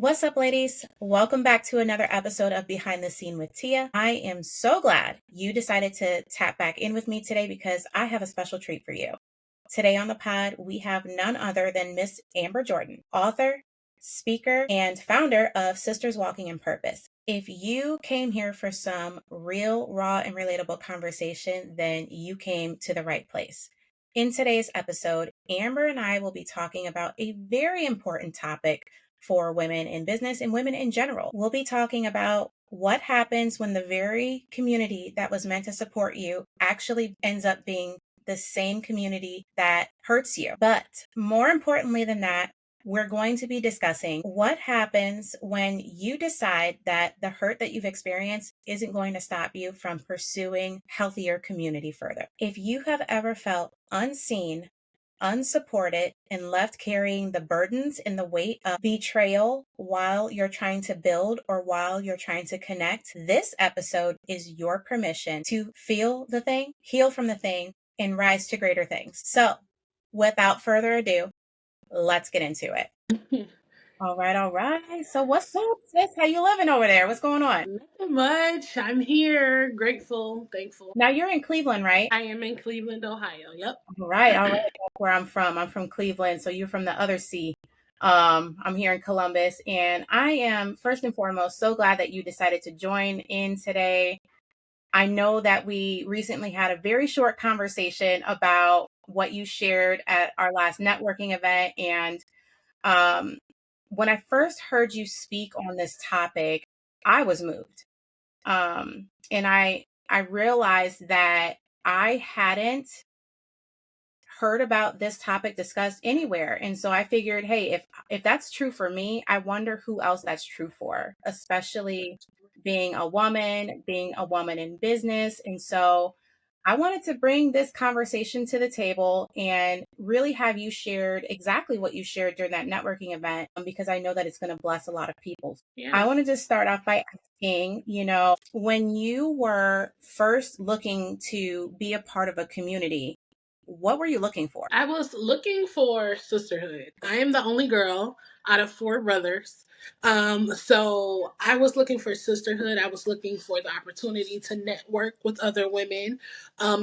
What's up, ladies? Welcome back to another episode of Behind the Scene with Tia. I am so glad you decided to tap back in with me today because I have a special treat for you. Today on the pod, we have none other than Miss Amber Jordan, author, speaker, and founder of Sisters Walking in Purpose. If you came here for some real, raw, and relatable conversation, then you came to the right place. In today's episode, Amber and I will be talking about a very important topic for women in business and women in general. We'll be talking about what happens when the very community that was meant to support you actually ends up being the same community that hurts you. But more importantly than that, we're going to be discussing what happens when you decide that the hurt that you've experienced isn't going to stop you from pursuing healthier community further. If you have ever felt unseen, unsupported, and left carrying the burdens and the weight of betrayal while you're trying to build or while you're trying to connect, this episode is your permission to feel the thing, heal from the thing, and rise to greater things. So, without further ado, let's get into it. All right. So what's up, sis? How you living over there? What's going on? Nothing much. I'm here, grateful, thankful. Now you're in Cleveland, right? I am in Cleveland, Ohio. Yep. All right. That's where I'm from. I'm from Cleveland, so you're from the other sea. I'm here in Columbus, and I am first and foremost so glad that you decided to join in today. I know that we recently had a very short conversation about what you shared at our last networking event, and when I first heard you speak on this topic, I was moved. And I realized that I hadn't heard about this topic discussed anywhere. And so I figured, hey, if that's true for me, I wonder who else that's true for, especially being a woman in business. And so I wanted to bring this conversation to the table and really have you shared exactly what you shared during that networking event, because I know that it's going to bless a lot of people. Yeah. I want to just start off by asking, when you were first looking to be a part of a community, what were you looking for? I was looking for sisterhood. I am the only girl out of four brothers. So I was looking for sisterhood. I was looking for the opportunity to network with other women,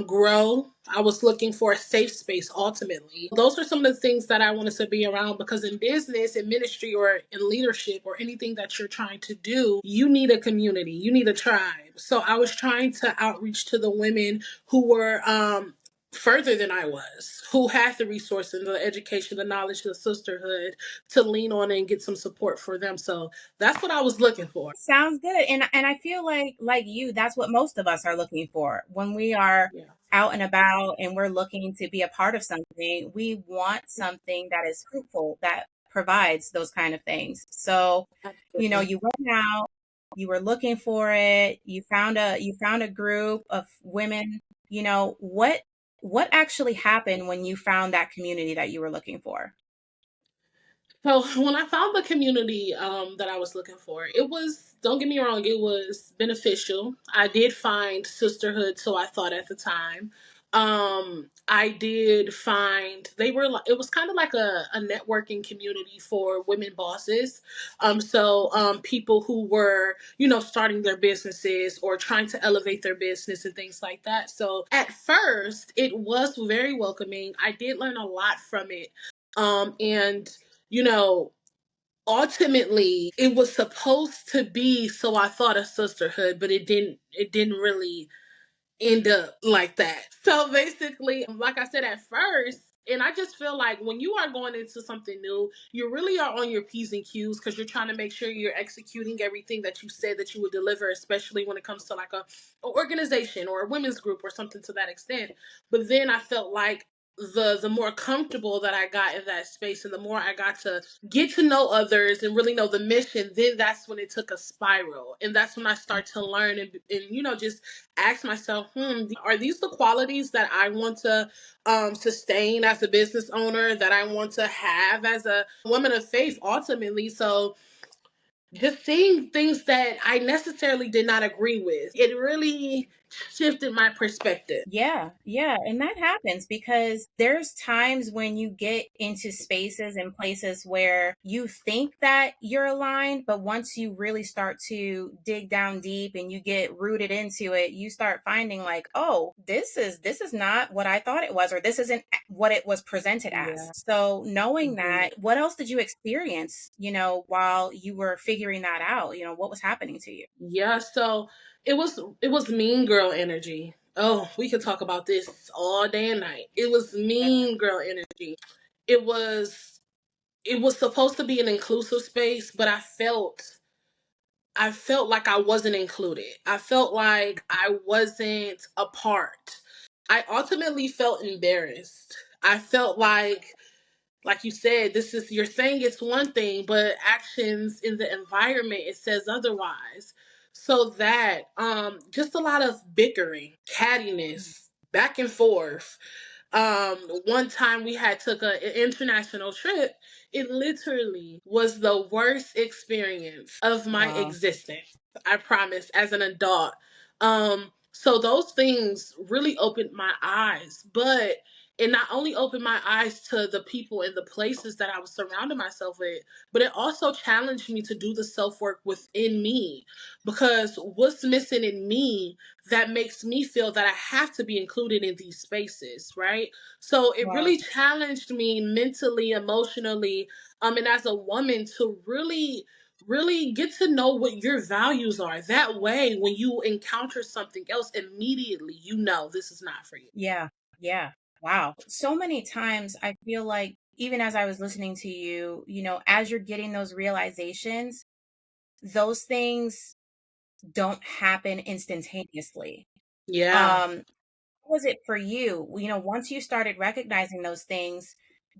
grow. I was looking for a safe space ultimately. Those are some of the things that I wanted to be around because in business, in ministry, or in leadership, or anything that you're trying to do, you need a community, you need a tribe. So I was trying to outreach to the women who were further than I was, who had the resources, the education, the knowledge, the sisterhood to lean on and get some support for them. So that's what I was looking for. Sounds good. And I feel like you, that's what most of us are looking for when we are Yeah. out and about and we're looking to be a part of something. We want something that is fruitful, that provides those kind of things. So, Absolutely. you went out, you were looking for it, you found a group of women. What actually happened when you found that community that you were looking for? So when I found the community that I was looking for, it was, don't get me wrong, it was beneficial. I did find sisterhood, so I thought at the time. I did find it was kind of like a networking community for women bosses. So people who were, starting their businesses or trying to elevate their business and things like that. So at first it was very welcoming. I did learn a lot from it. And you know, ultimately it was supposed to be, so I thought, a sisterhood, but it didn't really end up like that. So basically, like I said at first, and I just feel like when you are going into something new, you really are on your P's and Q's because you're trying to make sure you're executing everything that you said that you would deliver, especially when it comes to like a organization or a women's group or something to that extent. But then I felt like the more comfortable that I got in that space and the more I got to get to know others and really know the mission, then that's when it took a spiral. And that's when I start to learn and just ask myself, are these the qualities that I want to sustain as a business owner, that I want to have as a woman of faith ultimately? So just seeing things that I necessarily did not agree with, it really shifted my perspective. Yeah, yeah, and that happens because there's times when you get into spaces and places where you think that you're aligned, but once you really start to dig down deep and you get rooted into it, you start finding like, oh, this is not what I thought it was, or this isn't what it was presented Yeah. as. So knowing Mhm. that, what else did you experience, while you were figuring that out? What was happening to you? Yeah, so it was mean girl energy. Oh, we could talk about this all day and night. It was mean girl energy. It was it was supposed to be an inclusive space, but I felt like I wasn't included. I felt like I wasn't a part. I ultimately felt embarrassed. I felt like you said, this is you're saying it's one thing, but actions in the environment it says otherwise. So that just a lot of bickering, cattiness, back and forth. One time we had took an international trip. It literally was the worst experience of my Wow. existence. I promise, as an adult. So those things really opened my eyes, but it not only opened my eyes to the people and the places that I was surrounding myself with, but it also challenged me to do the self work within me. Because what's missing in me that makes me feel that I have to be included in these spaces, right? So it Wow. really challenged me mentally, emotionally, and as a woman to really get to know what your values are. That way, when you encounter something else, immediately you know this is not for you. Yeah. Yeah. Wow. So many times I feel like even as I was listening to you, as you're getting those realizations, those things don't happen instantaneously. Yeah. What was it for you? Once you started recognizing those things,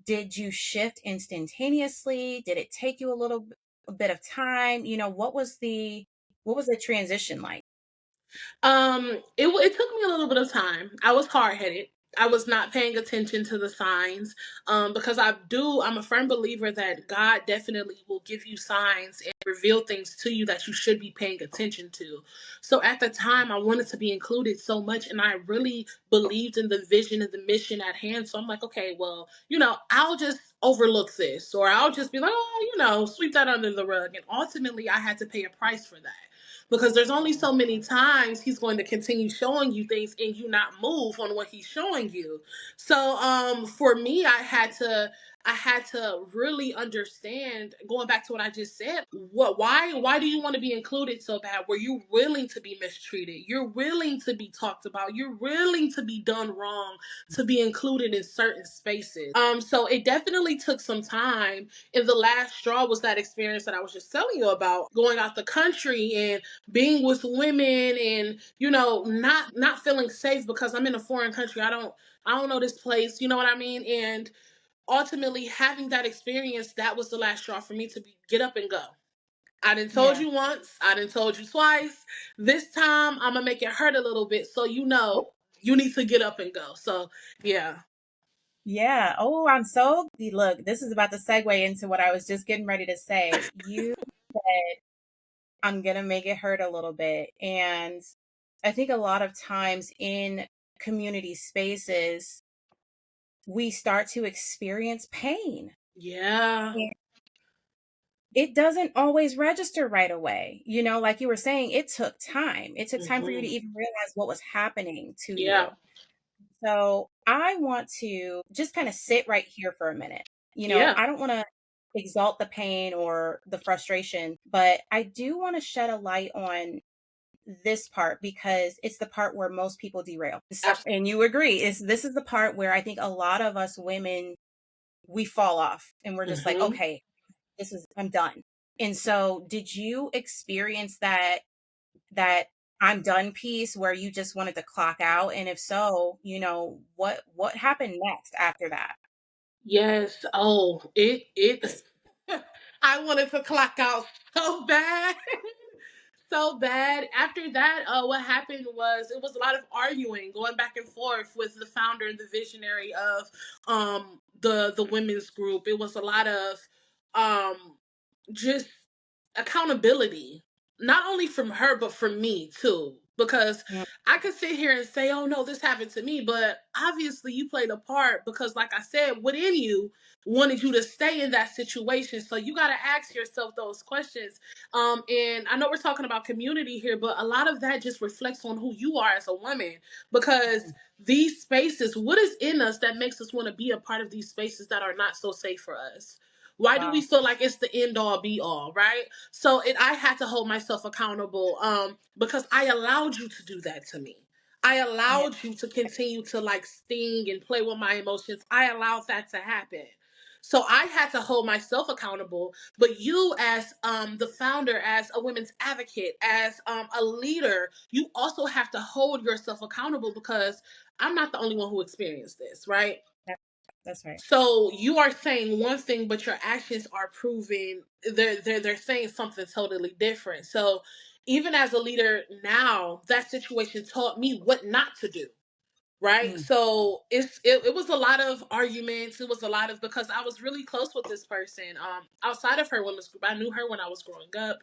did you shift instantaneously? Did it take you a bit of time? What was the transition like? It took me a little bit of time. I was hard headed. I was not paying attention to the signs, because I'm a firm believer that God definitely will give you signs and reveal things to you that you should be paying attention to. So at the time, I wanted to be included so much, and I really believed in the vision and the mission at hand. So I'm like, okay, well, I'll just overlook this, or I'll just be like, oh, sweep that under the rug. And ultimately, I had to pay a price for that, because there's only so many times he's going to continue showing you things and you not move on what he's showing you. So for me, I had to really understand, going back to what I just said, why do you want to be included so bad? Were you willing to be mistreated? You're willing to be talked about, you're willing to be done wrong to be included in certain spaces. So it definitely took some time, and the last straw was that experience that I was just telling you about, going out the country and being with women, and not feeling safe because I'm in a foreign country. I don't know this place, you know what I mean? And ultimately having that experience, that was the last straw for me to get up and go. I done told Yeah. you once, I done told you twice. This time I'm gonna make it hurt a little bit, so you need to get up and go. So yeah. Yeah. Oh, look, this is about to segue into what I was just getting ready to say. You said, I'm going to make it hurt a little bit. And I think a lot of times in community spaces, we start to experience pain. Yeah. And it doesn't always register right away. Like you were saying, it took time. It took time for you to Hmm. even realize what was happening to you. Yeah. So I want to just kind of sit right here for a minute. Yeah. I don't want to exalt the pain or the frustration, but I do want to shed a light on this part because it's the part where most people derail. And you agree, this is the part where I think a lot of us women, we fall off and we're just like, Absolutely. okay, I'm done. And so did you experience that I'm done piece where you just wanted to clock out? And if so, what happened next after that? Yes. Oh, it. I wanted to clock out so bad, so bad. After that, what happened was it was a lot of arguing, going back and forth with the founder and the visionary of the women's group. It was a lot of um just accountability, not only from her but from me too, because Mm. I could sit here and say, "Oh no, this happened to me," but obviously you played a part because, like I said, within you wanted you to stay in that situation. So you got to ask yourself those questions. And I know we're talking about community here, but a lot of that just reflects on who you are as a woman because these spaces, what is in us that makes us want to be a part of these spaces that are not so safe for us? Why do we Wow. feel like it's the end all be all, right? So I had to hold myself accountable because I allowed you to do that to me. I Yeah. allowed you to continue to like sting and play with my emotions. I allowed that to happen. So I had to hold myself accountable. But you, as the founder, as a women's advocate, as a leader, you also have to hold yourself accountable because I'm not the only one who experienced this, right? That, that's right. So you are saying one thing, but your actions are proving they're saying something totally different. So even as a leader now, that situation taught me what not to do, right? Mm. So it was a lot of arguments. It was a lot of because I was really close with this person. Outside of her women's group, I knew her when I was growing up.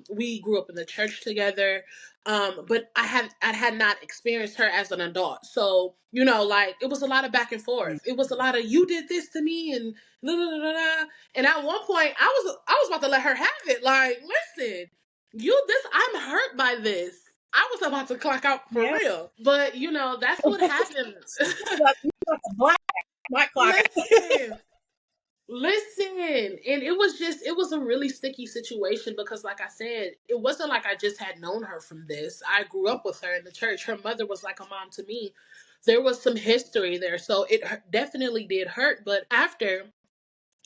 We grew up in the church together. But I had not experienced her as an adult. So, like it was a lot of back and Mm. forth. It was a lot of you did this to me and da, da, da, da, da. And at one point I was about to let her have it. Like, listen, I'm hurt by this. I was about to clock out for Yeah. real. But that's what happened. You got the black clock. Listen. Listen. And it was a really sticky situation because like I said, it wasn't like I just had known her from this. I grew up with her in the church. Her mother was like a mom to me. There was some history there. So definitely did hurt. But after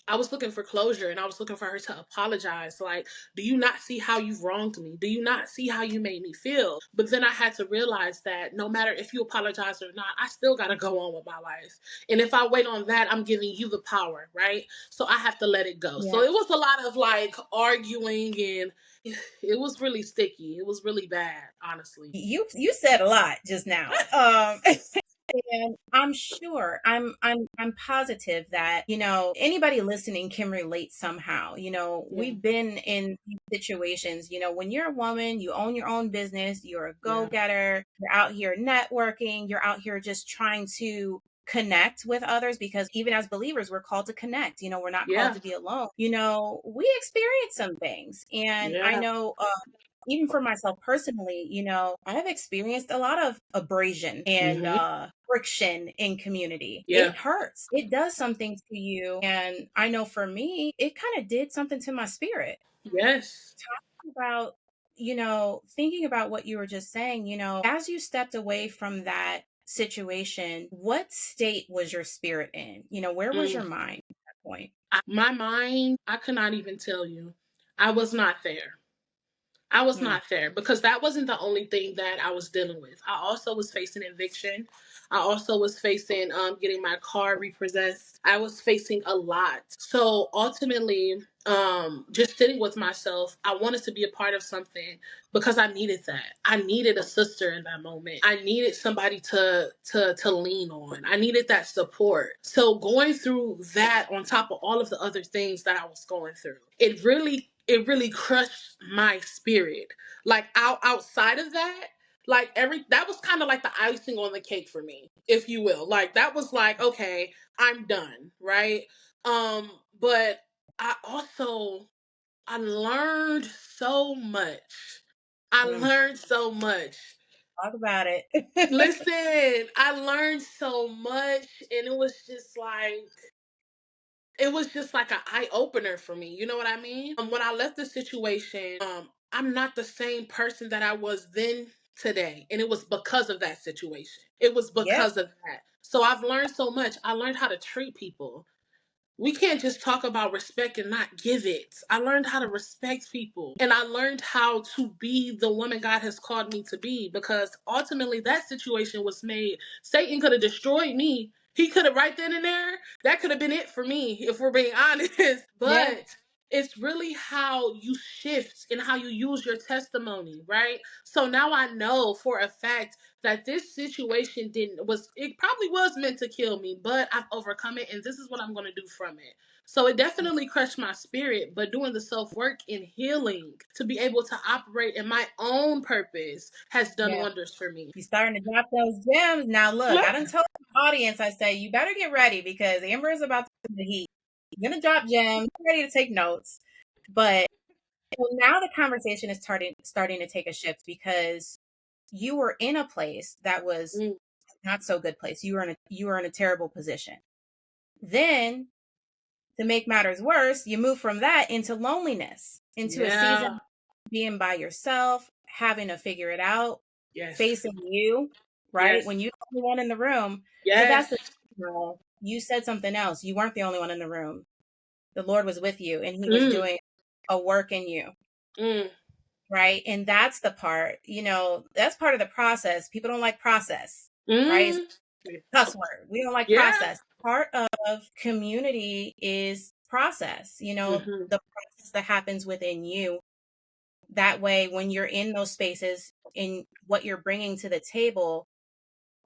I was looking for closure and I was looking for her to apologize. Like, do you not see how you've wronged me? Do you not see how you made me feel? But then I had to realize that no matter if you apologize or not, I still got to go on with my life. And if I wait on that, I'm giving you the power, right? So I have to let it go. So Yeah. it was a lot of like arguing and it was really sticky. It was really bad, honestly. You said a lot just now. And I'm sure, I'm positive that, anybody listening can relate somehow. Yeah. We've been in these situations, when you're a woman, you own your own business, you're a Yeah. go-getter, you're out here networking, you're out here just trying to connect with others because even as believers, we're called to connect. We're not called Yeah. to be alone. We experience some things. And I Yeah. know even for myself personally, I've experienced a lot of abrasion and Hmm. friction in community. Yeah. It hurts. It does something to you. And I know for me, it kind of did something to my spirit. Yes. About, thinking about what you were just saying, as you stepped away from that situation, what state was your spirit in? Where was Mm. your mind at that point? My mind, I could not even tell you. I was not there. I was Mm. not there because that wasn't the only thing that I was dealing with. I also was facing eviction. I also was facing getting my car repossessed. I was facing a lot. So ultimately, just sitting with myself, I wanted to be a part of something because I needed that. I needed a sister in that moment. I needed somebody to lean on. I needed that support. So going through that on top of all of the other things that I was going through, it really crushed my spirit. Like outside of that, like that was kind of like the icing on the cake for me, if you will. Like that was like, okay, I'm done, right? But I also I learned so much. I Mm. learned so much. Talk about it. Listen, I learned so much and it was just like an eye opener for me. You know what I mean? When I left the situation, I'm not the same person that I was then today. And it was because of that situation. It was Yep. because of that. So I've learned so much. I learned how to treat people. We can't just talk about respect and not give it. I learned how to respect people and I learned how to be the woman God has called me to be because ultimately that situation was made. Satan could have destroyed me. He could have right then and there. That could have been it for me if we're being honest. Yeah. But it's really how you shift and how you use your testimony, right? So now I know for a fact that this situation didn't was it probably was meant to kill me, but I've overcome it and this is what I'm going to do from it. So it definitely crushed my spirit, but doing the self-work and healing to be able to operate in my own purpose has done Yeah. wonders for me. You starting to drop those gems. Now look, I done told the audience, I say, you better get ready because Amber is about to do the heat. You're gonna drop gems, ready to take notes. But so now the conversation is starting to take a shift because you were in a place that was Mm, not so good place. You were in a terrible position. Then to make matters worse, you move from that into loneliness, into a season yeah. of being by yourself, having to figure it out, Yes. facing you, right? Yes. When you're the only one in the room. But that's Yes. the girl. You said something else. You weren't the only one in the room. The Lord was with you and he was Mm, doing a work in you. mm, Right. And that's the part, that's part of the process. People don't like process, right? It's mm. a cuss word. We don't like Yeah. process. Part of community is process, Hmm. the process that happens within you. That way, when you're in those spaces, in what you're bringing to the table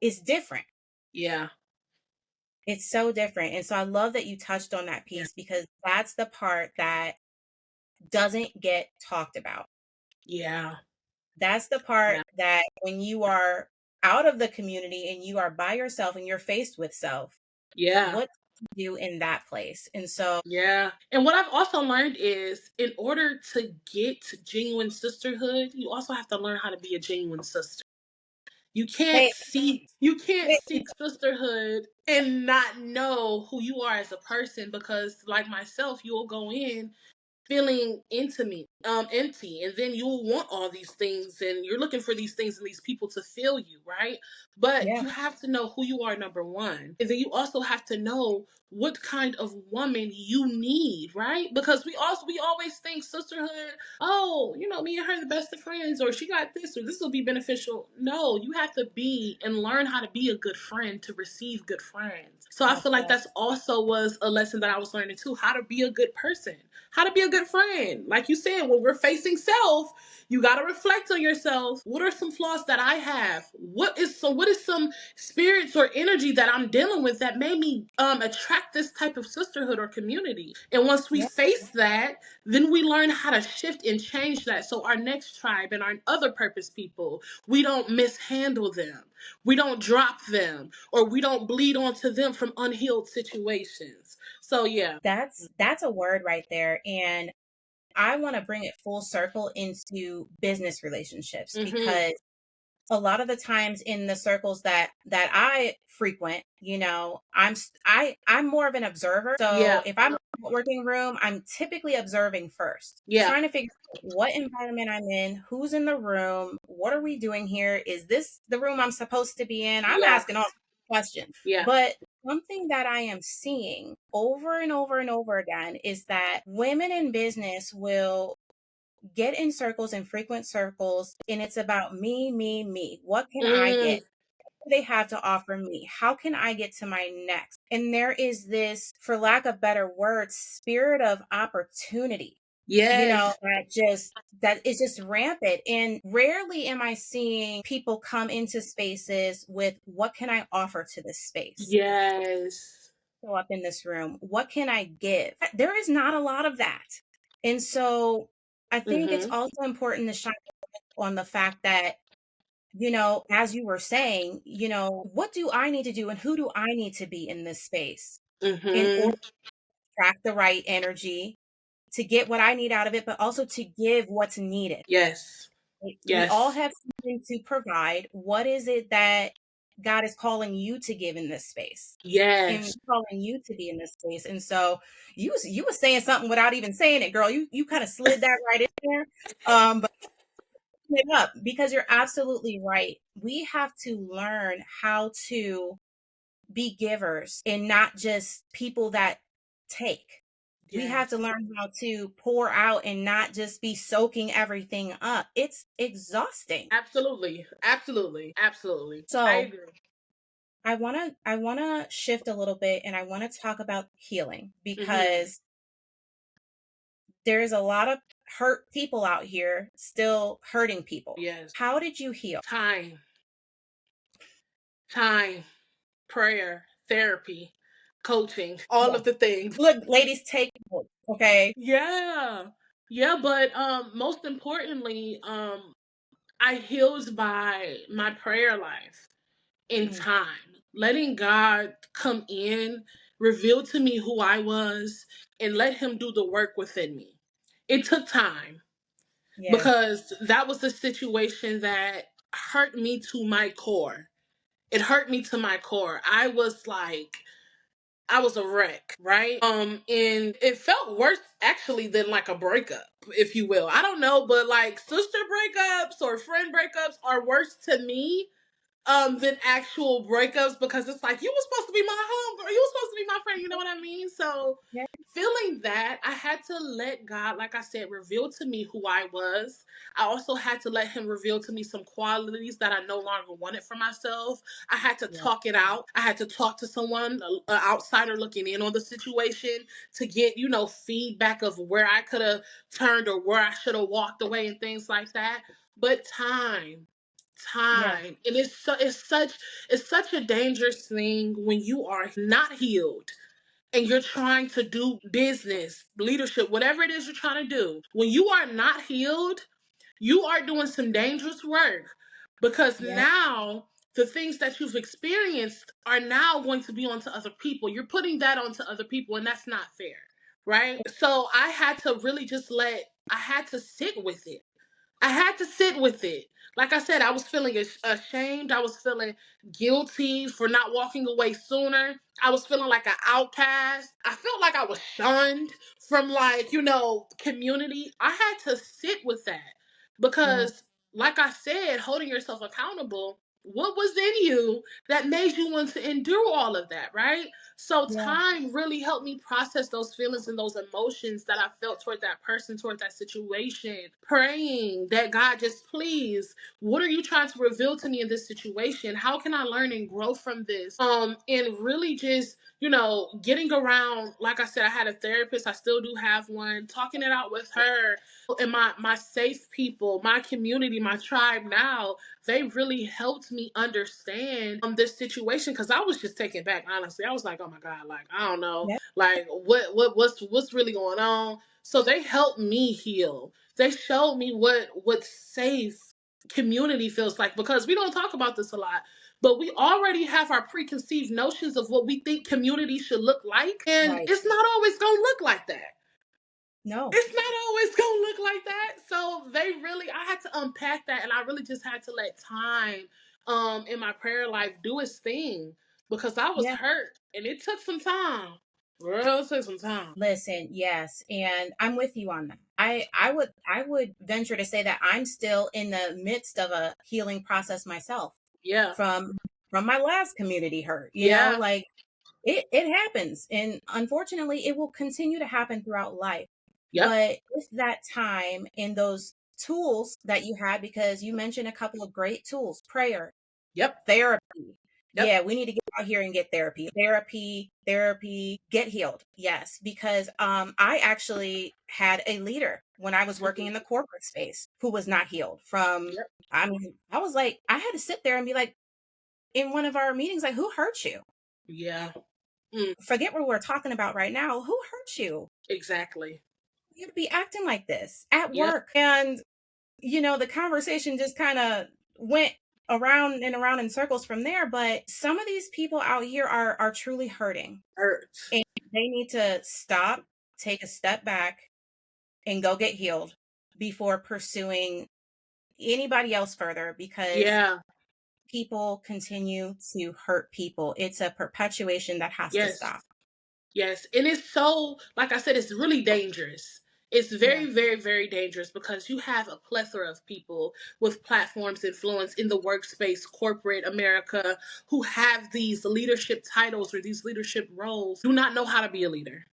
is different. Yeah. It's so different. And so I love that you touched on that Yeah. piece because that's the part that doesn't get talked about. Yeah. That's the part Yeah. that when you are out of the community and you are by yourself and you're faced with self, Yeah. what do you do in that place? And so, Yeah. And what I've also learned is in order to get genuine sisterhood, you also have to learn how to be a genuine sister. hey, You can't hey, seek sisterhood and not know who you are as a person because like myself, you'll go in feeling intimate, empty, and then you'll want all these things, and you're looking for these things and these people to fill you, right? But yeah, you have to know who you are, number one, and then you also have to know what kind of woman you need, right? Because we always think sisterhood, oh, me and her the best of friends, or she got this, or this will be beneficial. No, you have to be and learn how to be a good friend to receive good friends. So I that's feel like good. that's also was a lesson that I was learning too, how to be a good person, how to be a good friend. Like you said, when we're facing self, you got to reflect on yourself. What are some flaws that I have? What is some spirits or energy that I'm dealing with that made me attract this type of sisterhood or community? And once we Yeah, face that, then we learn how to shift and change that. So our next tribe and our other purpose people, we don't mishandle them. We don't drop them or we don't bleed onto them from unhealed situations. So yeah. that's a word right there. And I want to bring it full circle into business relationships Mhm. because a lot of the times in the circles that I frequent, I'm more of an observer. So Yeah. if I'm in a working room, I'm typically observing first, Yeah. trying to figure out what environment I'm in, who's in the room, what are we doing here? Is this the room I'm supposed to be in? I'm Yeah. asking all questions. Yeah. But something that I am seeing over and over and over again is that women in business will get in circles and frequent circles and it's about me, me, me. What can I Mm, get? What do they have to offer me? How can I get to my next? And there is this, for lack of better words, spirit of opportunity, yes. that is just rampant. And rarely am I seeing people come into spaces with what can I offer to this space? Yes. Show up in this room. What can I give? There is not a lot of that. And so I think it's Mhm. also important to shine on the fact that, as you were saying, what do I need to do and who do I need to be in this space in order Mhm. to attract the right energy to get what I need out of it, but also to give what's needed. Yes. We all Yes. have something to provide. What is it that God is calling you to give in this space? And Yes. calling you to be in this space. And so you was saying something without even saying it, girl. You kind of slid that right in there. But it up because you're absolutely right. We have to learn how to be givers and not just people that take. We have to Yes. learn how to pour out and not just be soaking everything up. It's exhausting. Absolutely. Absolutely. Absolutely. I So agree. I wanna shift a little bit and I want to talk about healing Mhm. because there's a lot of hurt people out here still hurting people. Yes. How did you heal? Time. Time, prayer, therapy, coaching, all Yeah. of the things. Look, ladies, take notes, okay? Yeah. Yeah, but most importantly, I healed by my prayer life in Mm, time, letting God come in, reveal to me who I was, and let Him do the work within me. It took time yeah, because that was the situation that hurt me to my core. It hurt me to my core. I was a wreck, right? And it felt worse actually than like a breakup, if you will. I don't know, but like sister breakups or friend breakups are worse to me than actual breakups because it's like you were supposed to be my homegirl, you were supposed to be my friend, you know what I mean? So yeah, feeling that, I had to let God, like I said, reveal to me who I was. I also had to let Him reveal to me some qualities that I no longer wanted for myself. I had to yeah, talk it out. I had to talk to someone, an outsider looking in on the situation, to get, feedback of where I could have turned or where I should have walked away and things like that. But yeah, time, and it's such a dangerous thing when you are not healed and you're trying to do business, leadership, whatever it is you're trying to do. When you are not healed, you are doing some dangerous work because yeah, now the things that you've experienced are now going to be onto other people. You're putting that onto other people, and that's not fair, right? So I had to really I had to sit with it. I had to sit with it. Like I said, I was feeling ashamed. I was feeling guilty for not walking away sooner. I was feeling like an outcast. I felt like I was shunned from, like, community. I had to sit with that yeah, because, like I said, holding yourself accountable, what was in you that made you want to endure all of that, right? So yeah, time really helped me process those feelings and those emotions that I felt toward that person, toward that situation. Praying that God, just please, what are you trying to reveal to me in this situation? How can I learn and grow from this? And really just, getting around, like I said, I had a therapist, I still do have one, talking it out with her and my safe people, my community, my tribe now, they really helped me understand this situation because I was just taken back, honestly. I was like, oh my God, like, I don't know, yeah, like what's really going on. So they helped me heal. They showed me what safe community feels like because we don't talk about this a lot. But we already have our preconceived notions of what we think community should look like. And right. it's not always going to look like that. No, It's not always gonna look like that. So I had to unpack that, and I really just had to let time, in my prayer life do its thing because I was yeah. hurt, and it took some time. Girl, it took some time. Listen, yes, and I'm with you on that. I would venture to say that I'm still in the midst of a healing process myself Yeah, from from my last community hurt. yeah, Like it happens, and unfortunately, it will continue to happen throughout life. yep, But with that time and those tools that you had, because you mentioned a couple of great tools, prayer, yep, therapy. yep. Yeah, we need to get out here and get therapy. Therapy, get healed. Yes, because I actually had a leader when I was working in the Mhm. corporate space who was not healed from. Yep. I mean, I was like, I had to sit there and be like, in one of our meetings, like, who hurt you? Yeah. Mm, Forget what we're talking about right now. Who hurt you? exactly. You'd be acting like this at Yep. work. And, the conversation just kind of went around and around in circles from there. But some of these people out here are truly hurting. Hurts. And they need to stop, take a step back, and go get healed before pursuing anybody else further because Yeah. people continue to hurt people. It's a perpetuation that has to Yes. stop. Yes, and it's so, like I said, it's really dangerous. It's Yeah. very, very, very dangerous because you have a plethora of people with platforms, influence in the workspace, corporate America, who have these leadership titles or these leadership roles, do not know how to be a leader,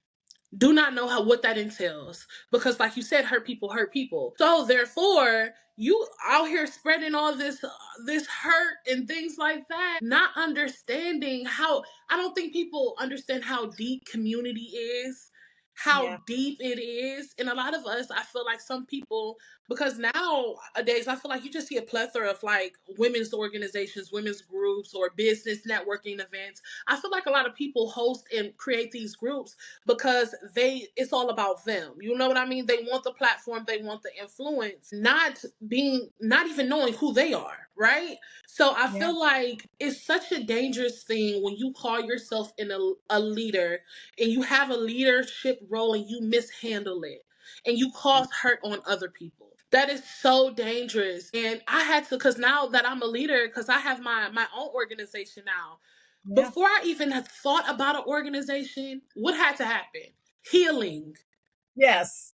do not know what that entails because, like you said, hurt people. So therefore you out here spreading all this hurt and things like that, not understanding how, I don't think people understand how deep community is, how Yeah. deep it is. And a lot of us, I feel like some people, because nowadays I feel like you just see a plethora of like women's organizations, women's groups, or business networking events. I feel like a lot of people host and create these groups because it's all about them. You know what I mean? They want the platform, they want the influence, not even knowing who they are, right? So I Yeah. feel like it's such a dangerous thing when you call yourself a leader and you have a leadership role and you mishandle it and you cause hurt on other people. That is so dangerous. And I had to, because now that I'm a leader, because I have my own organization now. Yeah. Before I even had thought about an organization, what had to happen? Healing. Yes.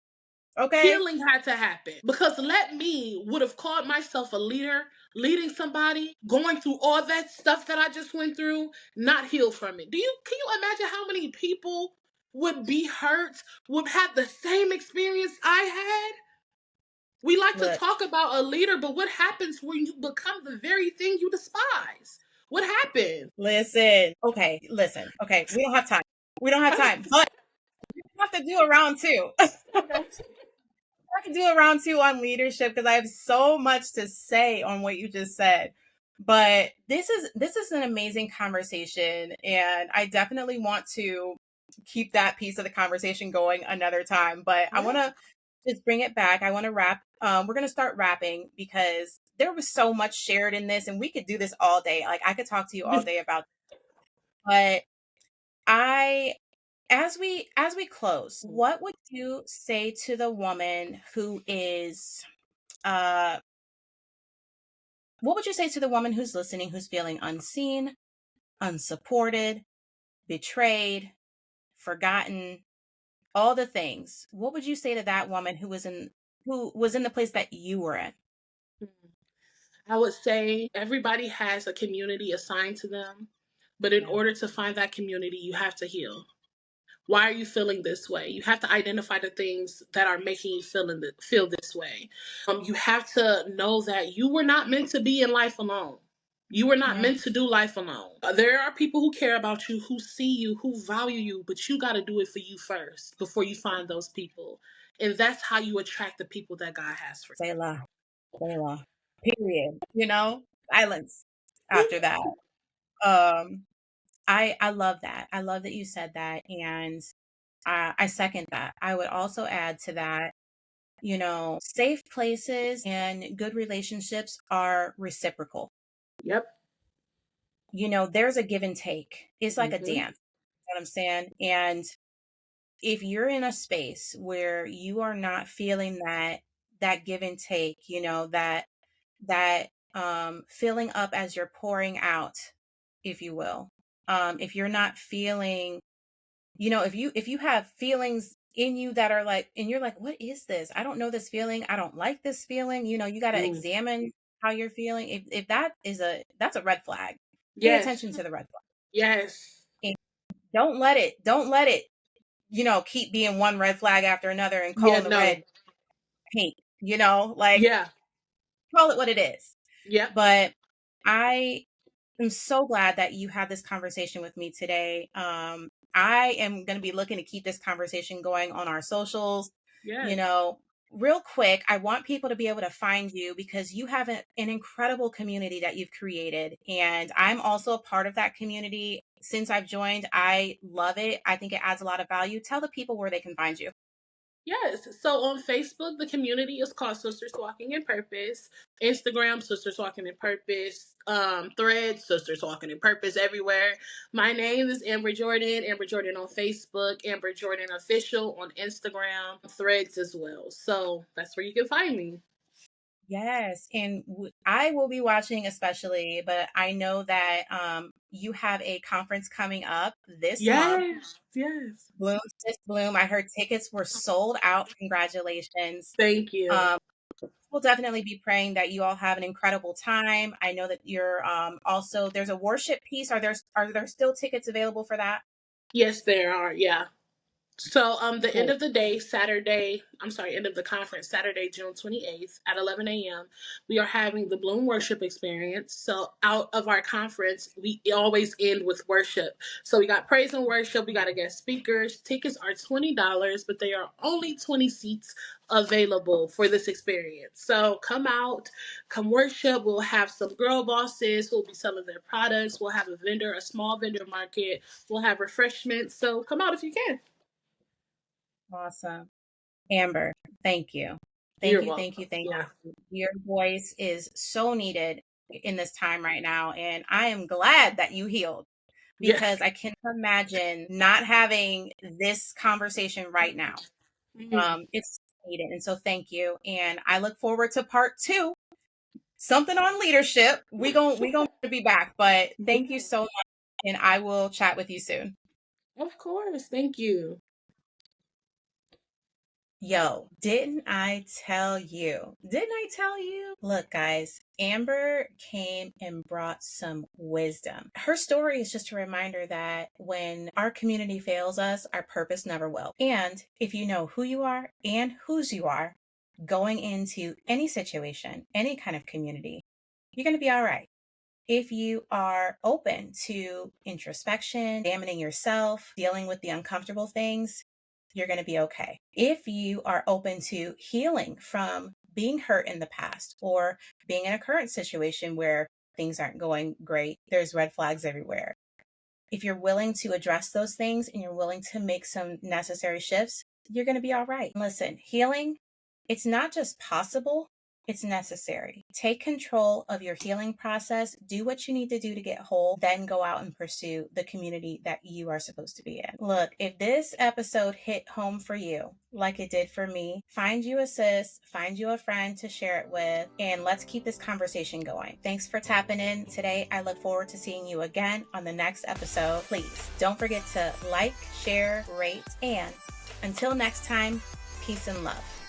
Okay. Healing had to happen, because let me would have called myself a leader, leading somebody, going through all that stuff that I just went through, not heal from it. Can you imagine how many people would be hurt, would have the same experience I had? We like to Look, talk about a leader, but what happens when you become the very thing you despise? What happened? listen. Okay, listen. Okay, we don't have time. We don't have time, but we have to do a round two. I can do a round two on leadership because I have so much to say on what you just said. But this is an amazing conversation, and I definitely want to keep that piece of the conversation going another time. But I want Yeah. to just bring it back. I want to wrap. We're going to start wrapping because there was so much shared in this, and we could do this all day. Like I could talk to you all day about. But I as we close, what would you say to the woman who is uh what would you say to the woman who's listening, who's feeling unseen, unsupported, betrayed, forgotten, all the things? What would you say to that woman who was in the place that you were in? I would say everybody has a community assigned to them, but in Yeah. order to find that community, you have to heal. Why are you feeling this way? You have to identify the things that are making you feel this way. You have to know that you were not meant to be in life alone. You were not Yeah. meant to do life alone. There are people who care about you, who see you, who value you, but you got to do it for you first before you find those people. And that's how you attract the people that God has for Selah. Selah. Period. Silence you. after that. Um I love that. I love that you said that, and I second that. I would also add to that, safe places and good relationships are reciprocal. Yep. There's a give and take. It's like a Hmm. dance. You know what I'm saying? And if you're in a space where you are not feeling that give and take, that filling up as you're pouring out, if you will. If you're not feeling, if you have feelings in you that are like, and you're like, what is this? I don't know this feeling. I don't like this feeling. You got to Mm. examine how you're feeling. If that's a red flag. Pay Yes. attention to the red flag. Yes. And don't let it, keep being one red flag after another and Yeah. calling the No. red paint, like Yeah. call it what it is. Yep. But I I'm so glad that you had this conversation with me today. I am going to be looking to keep this conversation going on our socials. You Yes. know, Real quick, I want people to be able to find you because you have an incredible community that you've created. And I'm also a part of that community. Since I've joined, I love it. I think it adds a lot of value. Tell the people where they can find you. Yes. So on Facebook, the community is called Sisters Walking in Purpose. Instagram, Sisters Walking in Purpose. Threads, Sisters Walking in Purpose everywhere. My name is Amber Jordan. Amber Jordan on Facebook. Amber Jordan Official on Instagram. Threads as well. So that's where you can find me. Yes, and I will be watching especially, but I know that you have a conference coming up this month. Yes. Yes. Bloom, Sis Bloom. I heard tickets were sold out. Congratulations. Thank you. Um, we'll definitely be praying that you all have an incredible time. I know that you're also there's a worship piece. Are there still tickets available for that? Yes, there are. Yeah. So, the end Cool. of the day, Saturday, I'm sorry, end of the conference, Saturday, June 28th at 11 a.m., we are having the Bloom Worship Experience. So, out of our conference, we always end with worship. So, we got praise and worship, we got a guest speakers. Tickets are $20, but there are only 20 seats available for this experience. So, come out, come worship. We'll have some girl bosses who will be selling their products. We'll have a vendor, a small vendor market. We'll have refreshments. So, come out if you can. Awesome. Amber, thank you. Thank You're you, thank you, welcome. thank Yeah. you. Your voice is so needed in this time right now. And I am glad that you healed Yeah. because I can't imagine not having this conversation right now. Mhm. It's needed. And so thank you. And I look forward to part two, something on leadership. We gonna be back, but thank you Yeah. so much. And I will chat with you soon. Of course. Thank you. Yo, didn't I tell you? Didn't I tell you? Look, guys, Amber came and brought some wisdom. Her story is just a reminder that when our community fails us, our purpose never will. And if you know who you are and whose you are, going into any situation, any kind of community, you're going to be all right. If you are open to introspection, examining yourself, dealing with the uncomfortable things, you're going to be okay. If you are open to healing from being hurt in the past or being in a current situation where things aren't going great, there's red flags everywhere. If you're willing to address those things and you're willing to make some necessary shifts, you're going to be all right. Listen, healing, it's not just possible, it's necessary. Take control of your healing process. Do what you need to do to get whole, then go out and pursue the community that you are supposed to be in. Look, if this episode hit home for you, like it did for me, find you a sis, find you a friend to share it with, and let's keep this conversation going. Thanks for tapping in today. I look forward to seeing you again on the next episode. Please don't forget to like, share, rate, and until next time, peace and love.